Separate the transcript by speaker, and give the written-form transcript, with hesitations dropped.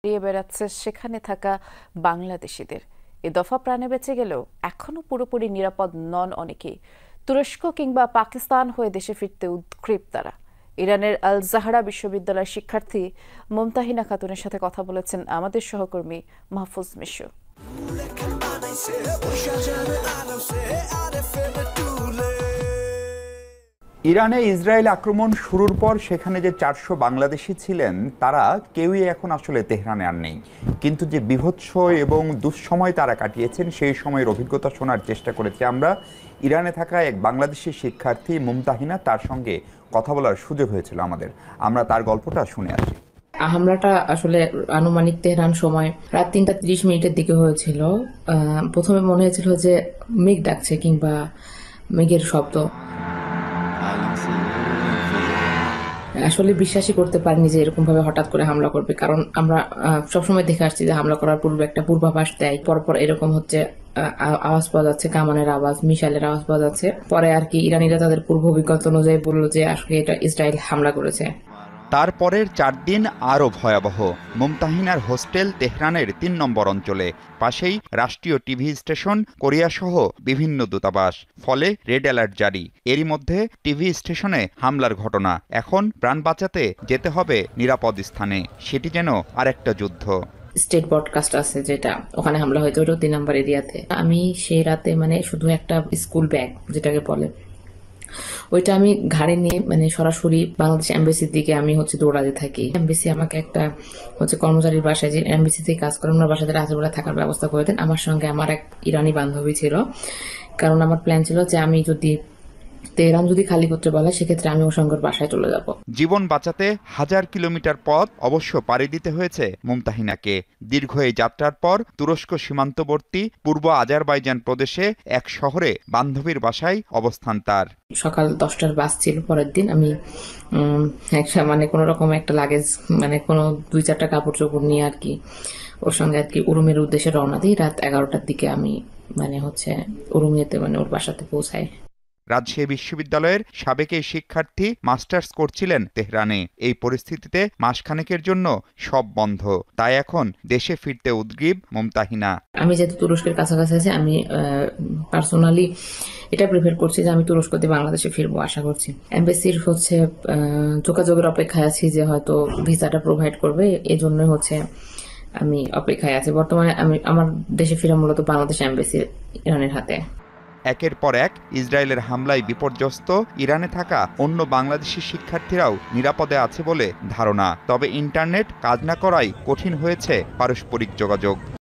Speaker 1: কাটিয়ে বেড়াচ্ছে সেখানে থাকা বাংলাদেশিদের। এ দফা প্রাণে বেঁচে গেলেও এখনো পুরোপুরি নিরাপদ নন অনেকেই। তুরস্ক কিংবা পাকিস্তান হয়ে দেশে ফিরতে উদ্গ্রীব তারা। ইরানের আল জাহরা বিশ্ববিদ্যালয়ের শিক্ষার্থী মুমতাহিনা খাতুনের সাথে কথা বলেছেন আমাদের সহকর্মী মাহফুজ মিশু।
Speaker 2: ইরানে ইসরায়েল আক্রমণ শুরুর পর সেখানে যে 400 বাংলাদেশি ছিলেন তারা কেউই এখন আসলে তেহরানে আর নেই, কিন্তু যে বীভৎস এবং দুঃসময় তারা কাটিয়েছেন সেই সময়ের অভিজ্ঞতা শোনার চেষ্টা করেছি আমরা। ইরানে থাকা এক বাংলাদেশি শিক্ষার্থী মুমতাহিনা, তার সঙ্গে কথা বলার সুযোগ হয়েছিল আমাদের। আমরা তার গল্পটা শুনে আসি।
Speaker 3: হামলাটা আসলে আনুমানিক তেহরান সময় রাত 3:30 দিকে হয়েছিল। প্রথমে মনে হয়েছিল যে মেঘ ডাকছে কিংবা মেঘের শব্দ। আসলে বিশ্বাসই করতে পারিনি যে এরকম ভাবে হঠাৎ করে হামলা করবে, কারণ আমরা সবসময় দেখে আসছি যে হামলা করার পূর্বে একটা পূর্বাভাস দেয়, পরপর এরকম হচ্ছে আওয়াজ পাওয়া যাচ্ছে, কামানের আওয়াজ, মিসাইলের আওয়াজ পাওয়া যাচ্ছে। পরে আর কি ইরানিরা তাদের পূর্ব অভিজ্ঞতা অনুযায়ী বললো যে আসলে এটা ইসরায়েল হামলা করেছে।
Speaker 2: তারপরের 4 দিন আরও ভয়াবহ। মুমতাহিনার হোস্টেল তেহরানের 3 নম্বর অঞ্চলে, পাশেই রাষ্ট্রীয় টিভি স্টেশন, কোরিয়া সহ বিভিন্ন দূতাবাস। ফলে রেড অ্যালার্ট জারি। এরই মধ্যে টিভি স্টেশনে হামলার ঘটনা। এখন প্রাণ বাঁচাতে যেতে হবে নিরাপদ স্থানে। সেটি যেন আরেকটা যুদ্ধ।
Speaker 3: স্টেট ব্রডকাস্ট আছে যেটা, ওখানে হামলা হয়েছে, ওটা 3 নম্বর এরিয়াতে। আমি সেই রাতে শুধু একটা স্কুল ব্যাগ যেটাকে বলে, ওইটা আমি ঘাড়ে নিয়ে সরাসরি বাংলাদেশ এমবেসির দিকে আমি দৌড়াতে থাকি। এমবেসি আমাকে একটা কর্মচারীর বাসায়, যে এমবেসিতে কাজ করে, ওনার বাসাতে রাতের বেলা থাকার ব্যবস্থা করে দেন। আমার সঙ্গে আমার এক ইরানি বান্ধবী ছিল, কারণ আমার প্ল্যান ছিল যে আমি যদি তেহরান খালি করতে বলে সেক্ষেত্রে আমি ওর সঙ্গে বাসায় চলে যাব।
Speaker 2: জীবন বাঁচাতে 1000 কিলোমিটার পথ অবশ্য পাড়ি দিতে হয়েছে মুমতাহিনাকে। দীর্ঘ এই যাত্রার পর তুরস্ক সীমান্তবর্তী পূর্ব আজারবাইজান প্রদেশে এক শহরে বান্ধবীর বাসায় অবস্থান তার।
Speaker 3: সকাল 10টার বাস ছিল পরের দিন। আমি কোনো রকম একটা লাগেজ, কোনো 2-4টা কাপড় চোপড় নিয়ে আর কি ওর সঙ্গে আর কি উরুমের উদ্দেশ্যে রওনা দিই। রাত 11টার দিকে আমি উরুমিয়েতে ওর বাসাতে পৌঁছাই।
Speaker 2: রাজশাহী বিশ্ববিদ্যালয়ের সাবেক এই শিক্ষার্থী মাস্টার্স করছিলেন তেহরানে। এই পরিস্থিতিতে মাসখানেকের জন্য সব বন্ধ। তাই এখন দেশে ফিরতে উদ্গ্রীব মুমতাহিনা।
Speaker 3: আমি যেহেতু তুরস্কের কাছাকাছি আছি, আমি পার্সোনালি এটা প্রিফার করছি যে আমি তুরস্ক দিয়ে বাংলাদেশে ফিরবো, আশা করছি। এমবেসির যোগাযোগের অপেক্ষায় আছি যে হয়তো ভিসাটা প্রোভাইড করবে, এই জন্য আমি অপেক্ষায় আছি। বর্তমানে আমার দেশে ফিরে মূলত বাংলাদেশ এমবেসি ইরানের হাতে।
Speaker 2: একের পর এক ইসরায়েলের হামলায় বিপর্যস্ত ইরানে থাকা অন্য বাংলাদেশি শিক্ষার্থীরাও নিরাপদে আছে বলে ধারণা। তবে ইন্টারনেট কাজ না করায় কঠিন হয়েছে পারস্পরিক যোগাযোগ।